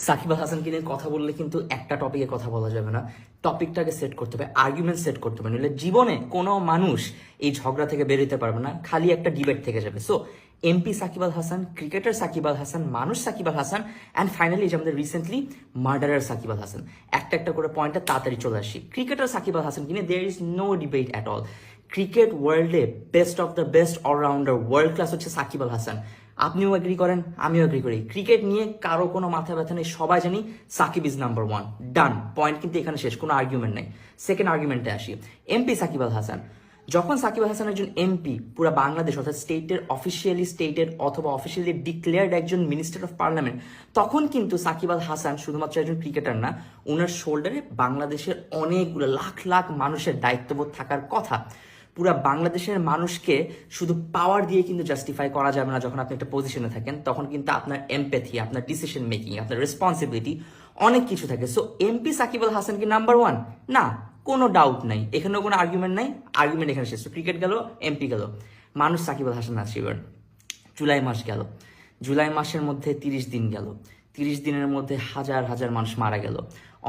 সাকিব আল হাসানকে নিয়ে কথা বললে কিন্তু একটা টপিকে কথা বলা যাবে না, টপিকটাকে সেট করতে হবে, আর্গুমেন্ট সেট করতে হবে, নইলে জীবনে কোনো মানুষ এই ঝগড়া থেকে বেরোতে পারবে না, খালি একটা ডিবেট থেকে যাবে। So MP Shakib Al Hasan, cricketer Shakib Al Hasan, মানুষ সাকিব আল হাসান, অ্যান্ড ফাইনালি যে আমাদের রিসেন্টলি মার্ডারার সাকিব আল হাসান। একটা একটা করে পয়েন্টে তাড়াতাড়ি চলে আসি। ক্রিকেটার সাকিব আল হাসান কিনে there is no debate at all. Cricket ওয়ার্ল্ডে best of the best allrounder, world class হচ্ছে সাকিব আল হাসান। আপনিও এগ্রি করেন, আমিও এগ্রি করি। ক্রিকেট নিয়ে কারো কোনো মাথা ব্যথা নেই, সবাই জানি সাকিব ইজ নাম্বার ওয়ান। ডান, পয়েন্ট কিন্তু এখানে শেষ, কোনো আর্গুমেন্ট নেই। সেকেন্ড আর্গুমেন্টে আসি, এমপি সাকিব আল হাসান। যখন সাকিব আল হাসান একজন এমপি, পুরো বাংলাদেশ অর্থাৎ স্টেটের অথবা অফিসিয়ালি ডিক্লেয়ার্ড একজন মিনিস্টার অফ পার্লামেন্ট, তখন কিন্তু সাকিব আল হাসান শুধুমাত্র একজন ক্রিকেটার না, ওনার শোল্ডারে বাংলাদেশের অনেকগুলো লাখ লাখ মানুষের দায়িত্ববোধ থাকার কথা। পুরা বাংলাদেশের মানুষকে শুধু পাওয়ার দিয়ে কিন্তু জাস্টিফাই করা যাবে না। যখন আপনি একটা পজিশনে থাকেন তখন কিন্তু আপনার এমপ্যাথি, আপনার ডিসিশন মেকিং, আপনার রেসপন্সিবিলিটি অনেক কিছু থাকে। সো এমপি সাকিব আল হাসান কি নাম্বার ওয়ান? না, কোনো ডাউট নাই, এখানেও কোনো আর্গুমেন্ট নাই। আর্গুমেন্ট এখানে শেষ। ক্রিকেট গেল, এমপি গেল, মানুষ সাকিব আল হাসান আছে। এবার জুলাই মাস গেল, জুলাই মাসের মধ্যে 30 দিন গেল, 30 দিনের মধ্যে হাজার হাজার মানুষ মারা গেল,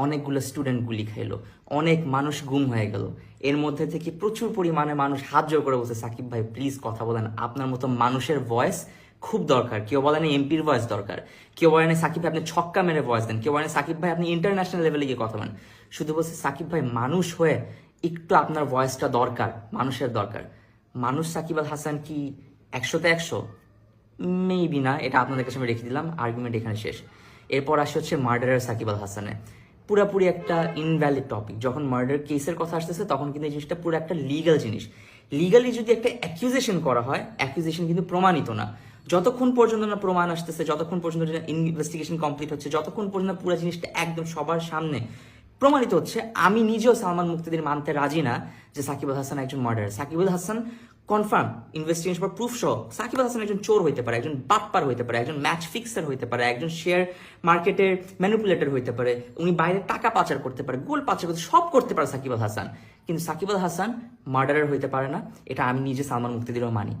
অনেকগুলো স্টুডেন্ট গুলি খাইলো, অনেক মানুষ গুম হয়ে গেল। এর মধ্যে থেকে প্রচুর পরিমাণে মানুষ হাত জোর করে বলছে সাকিব ভাই প্লিজ কথা বলেন, আপনার মতো মানুষের ভয়েস খুব দরকার। কেউ বলেন এমপির ভয়েস দরকার, কেউ বলেন সাকিব ভাই আপনি ছক্কা মেরে ভয়েস দেন, কেউ বলেন সাকিব ভাই আপনি ইন্টারন্যাশনাল লেভেলে গিয়ে কথা বলেন। শুধু বলছে সাকিব ভাই মানুষ হয়ে একটু আপনার ভয়েসটা দরকার, মানুষের দরকার। মানুষ সাকিব আল হাসান কি 100তে 100? মেবি না, এটা আপনাদের কাছে আমি রেখে দিলাম। আর্গুমেন্ট এখানে শেষ। এরপর আসে হচ্ছে মার্ডারার সাকিব আল হাসানে। পুরাপুরি একটা ইনভ্যালিড টপিক। যখন মার্ডার কেসের কথা আসতেছে তখন কিন্তু এই জিনিসটা পুরো একটা লিগাল জিনিস। লিগালি যদি একটা অ্যাকিউজেশন করা হয়, অ্যাকিউজেশন কিন্তু প্রমাণিত না। যতক্ষণ পর্যন্ত না প্রমাণ আসতেছে, যতক্ষণ পর্যন্ত ইনভেস্টিগেশন কমপ্লিট হচ্ছে, যতক্ষণ পর্যন্ত পুরো জিনিসটা একদম সবার সামনে প্রমাণিত হচ্ছে, আমি নিজেও সালমান মুক্তিদির মানতে রাজি না যে সাকিব আল হাসান একজন murder. Shakib Al Hasan confirm investigation পর প্রুফ সহ সাকিব আল হাসান একজন চোর হইতে পারে, একজন বাটপার হইতে পারে, একজন ম্যাচ ফিক্সার হইতে পারে, একজন শেয়ার মার্কেটের ম্যানিপুলেটর হইতে পারে, উনি বাইরে টাকা পাচার করতে পারে, গোল পাচার করতে, সব করতে পারে সাকিব আল হাসান। কিন্তু সাকিব আল হাসান মার্ডারার হইতে পারে না, এটা আমি নিজে সালমান মুক্তিদিরও মানি।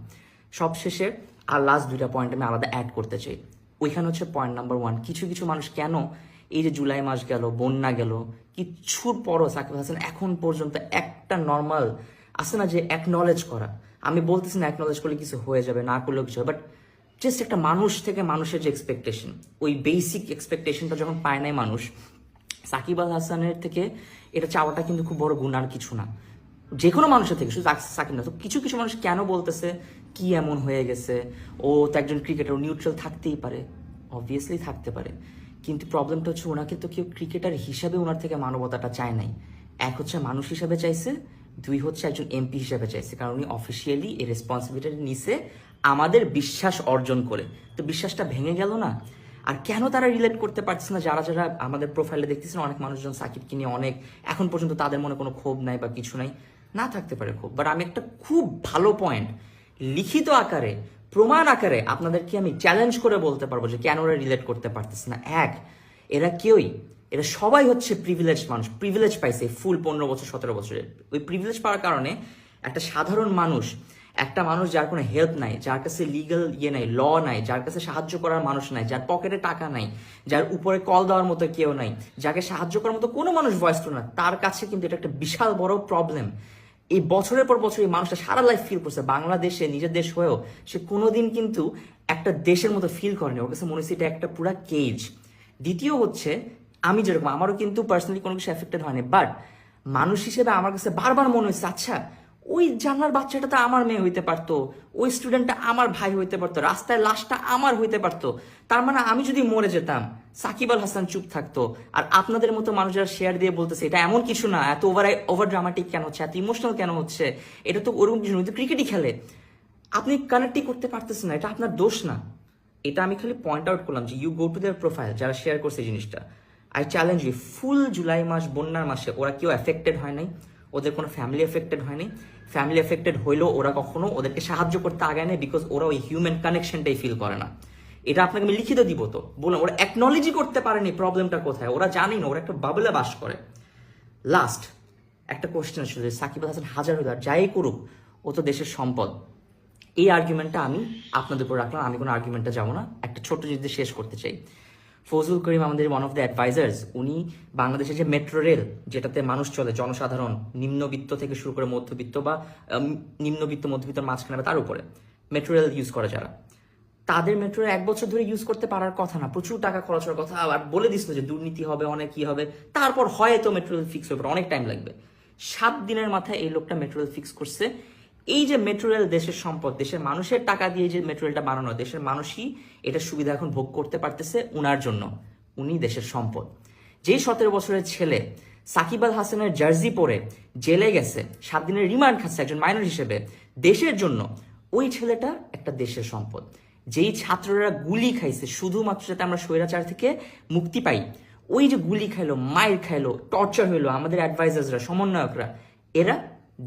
সবশেষে আর লাস্ট দুইটা পয়েন্ট আমি আলাদা অ্যাড করতে চাই। ওইখানে হচ্ছে পয়েন্ট নাম্বার ওয়ান, কিছু কিছু মানুষ কেন এই যে জুলাই মাস গেল, বন্যা গেল, কিচ্ছুর পরও সাকিব হাসান এখন পর্যন্ত একটা নর্মাল আছে না যে অ্যাকনলেজ করা। আমি বলতেছি না অ্যাকনলেজ করলে কিছু হয়ে যাবে, না করলেও কিছু হবে, বাট জাস্ট একটা মানুষ থেকে মানুষের যে এক্সপেকটেশন, ওই বেসিক এক্সপেকটেশনটা যখন পায় নাই মানুষ, সাকিব আল হাসানের থেকে এটা চাওয়াটা কিন্তু খুব বড় গুণ আর কিছু না। যে কোনো মানুষের থেকে, শুধু সাকিব না। তো কিছু কিছু মানুষ কেন বলতেছে কি এমন হয়ে গেছে, ও তো একজন ক্রিকেটার, নিউট্রাল থাকতেই পারে, অবভিয়াসলি থাকতে পারে, কিন্তু প্রবলেমটা হচ্ছে ওনাকে তো কেউ ক্রিকেটার হিসাবে ওনার থেকে মানবতাটা চায় নাই। এক হচ্ছে মানুষ হিসাবে চাইছে, দুই হচ্ছে একজন এমপি হিসাবে চাইছে, কারণ উনি অফিসিয়ালি এই রেসপন্সিবিলিটি নিছে আমাদের বিশ্বাস অর্জন করে। তো বিশ্বাসটা ভেঙে গেল না। আর কেন তারা রিলেট করতে পারছে না, যারা যারা আমাদের প্রোফাইলে দেখতেছেন অনেক মানুষজন সাকিবকে নিয়ে অনেক, এখন পর্যন্ত তাদের মনে কোনো ক্ষোভ নাই বা কিছু নাই, না থাকতে পারে ক্ষোভ, বাট আমি একটা খুব ভালো পয়েন্ট লিখিত আকারে, প্রমাণ আকারে আপনাদেরকে আমি চ্যালেঞ্জ করে বলতে পারবো যে কেন ওরা রিলেট করতে পারতেছে না। এক, এরা সবাই হচ্ছে প্রিভিলেজ মানুষ, প্রিভিলেজ পাইছে ফুল 15 বছর 17 বছরের। ওই প্রিভিলেজ পাওয়ার কারণে একটা সাধারণ মানুষ, একটা মানুষ যার কোনো হেল্প নাই, যার কাছে লিগাল নাই, ল নাই, যার কাছে সাহায্য করার মানুষ নাই, যার পকেটে টাকা নাই, যার উপরে কল দেওয়ার মতো কেউ নাই, যাকে সাহায্য করার মতো কোনো মানুষ ভয়েস তোলে না, তার কাছে কিন্তু এটা একটা বিশাল বড় প্রবলেম। এই বছরের পর বছর এই মানুষটা সারা লাইফ ফিল করছে, বাংলাদেশে নিজের দেশ হয়েও সে কোনোদিন কিন্তু একটা দেশের মতো ফিল করেনি। ওর কাছে মনে হচ্ছে এটা একটা পুরা কেজ। দ্বিতীয় হচ্ছে, আমি যেরকম, আমারও কিন্তু পার্সোনালি কোনো কিছু এফেক্টেড হয়নি, বাট মানুষ হিসেবে আমার কাছে বারবার মনে হচ্ছে আচ্ছা ওই জানলার বাচ্চাটা তো আমার মেয়ে হইতে পারতো, ওই স্টুডেন্টটা আমার ভাই হইতে পারতো, রাস্তায় লাশটা আমার হইতে পারতো। তার মানে আমি যদি মরে যেতাম সাকিব আল হাসান চুপ থাকতো, আর আপনাদের মতো মানুষ যারা শেয়ার দিয়ে বলতেছে এটা এমন কিছু না, এত ওভার ড্রামাটিক কেন হচ্ছে, এত ইমোশনাল কেন হচ্ছে, এটা তো ওরকম কিছু নয়, তো ক্রিকেটই খেলে, আপনি কানেক্টই করতে পারতেছেন না, এটা আপনার দোষ না। এটা আমি খালি পয়েন্ট আউট করলাম যে you go to their profile, যারা শেয়ার করছে এই জিনিসটা। I challenge you, full July মাস বন্যার মাসে ওরা কেউ এফেক্টেড হয় নাই, ওদের কোনো ফ্যামিলি এফেক্টেড হয়নি। ফ্যামিলি এফেক্টেড হইলেও ওরা কখনো ওদেরকে সাহায্য করতে আগায় নেই, বিকজ ওরা ওই হিউম্যান কানেকশনটাই ফিল করে না। এটা আপনাকে আমি লিখিত দিব, তো বললাম ওরা অ্যাকনলেজই করতে পারেনি প্রবলেমটা কোথায়, ওরা জানি না, ওরা একটা বাবলে বাস করে। লাস্ট একটা কোশ্চেন ছিল যে সাকিব আল হাসান হাজার যাই করুক ও তো দেশের সম্পদ। এই আর্গুমেন্টটা আমি আপনাদের উপর রাখলাম, আমি কোনো আর্গুমেন্টটা যাবো না, একটা ছোট্ট জিনিস দিয়ে শেষ করতে চাই। ফজলুল করিম আমাদের ওয়ান অফ দ্য অ্যাডভাইজার্স, উনি বাংলাদেশের যে মেট্রো রেল, যেটাতে মানুষ চলে, জনসাধারণ, নিম্নবিত্ত থেকে শুরু করে মধ্যবিত্ত বা নিম্নবিত্ত মধ্যবিত্তর মাঝখানে বা তার উপরে মেট্রো রেল ইউজ করে যারা, তাদের মেট্রো 1 বছর ধরে ইউজ করতে পারার কথা না, প্রচুর টাকা খরচ হওয়ার কথা। আর বলে দিছিল যে দুর্নীতি হবে, অনেক কি হবে, তারপর হয়তো মেট্রো রেল ফিক্স হবে, অনেক টাইম লাগবে। 7 দিনের মাথায় এই লোকটা মেট্রো রেল ফিক্স করছে। এই যে মেট্রো রেল দেশের সম্পদ, দেশের মানুষের টাকা দিয়ে যে মেট্রো রেলটা বানানো হয়, দেশের মানুষই এটা সুবিধা এখন ভোগ করতে পারতেছে উনার জন্য। উনি দেশের সম্পদ। যেই 17 বছরের ছেলে সাকিব আল হাসানের জার্সি পরে জেলে গেছে, 7 দিনের রিমান্ড খাচ্ছে একজন মাইনর হিসেবে দেশের জন্য, ওই ছেলেটা একটা দেশের সম্পদ। যেই ছাত্ররা গুলি খাইছে শুধুমাত্র যাতে আমরা স্বৈরাচার থেকে মুক্তি পাই, ওই যে গুলি খাইলো, মাইর খাইলো, টর্চার হইলো, আমাদের অ্যাডভাইজার্সরা, সমন্বয়করা, এরা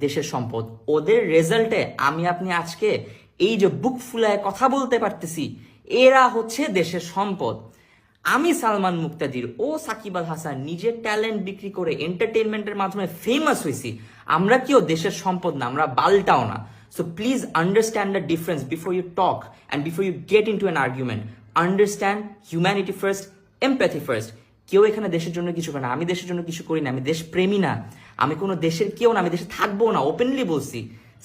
দেশের সম্পদ। ওদের রেজাল্টে আমি আপনি আজকে এই যে বুক ফুলায় কথা বলতে পারতেছি, এরা হচ্ছে দেশের সম্পদ। আমি সালমান মুক্তাদির ও সাকিব আল হাসান নিজের ট্যালেন্ট বিক্রি করে এন্টারটেইনমেন্টের মাধ্যমে ফেমাস হয়েছি, আমরা কেউ দেশের সম্পদ না, আমরা বালটাও না। So please understand the difference before you talk and before you get into an argument. Understand humanity first, empathy first. কেউ এখানে দেশের জন্য কিছু করে না, আমি দেশের জন্য কিছু করি না, আমি দেশপ্রেমী না, আমি কোনো দেশের কেউ না, আমি দেশে থাকবো না, ওপেনলি বলছি।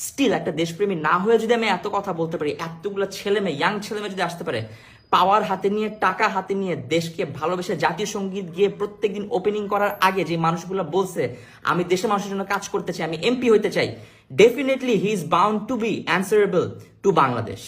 স্টিল একটা দেশপ্রেমী না হয়ে যদি আমি এত কথা বলতে পারি, এতগুলো ছেলে মেয়ে, ইয়াং ছেলে মেয়ে যদি আসতে পারে, পাওয়ার হাতে নিয়ে, টাকা হাতে নিয়ে, দেশকে ভালোবেসে জাতীয় সঙ্গীত গিয়ে প্রত্যেকদিন ওপেনিং করার আগে যে মানুষগুলো বলছে আমি দেশের মানুষের জন্য কাজ করতে চাই, আমি এমপি হইতে চাই, definitely he is bound to be answerable to Bangladesh.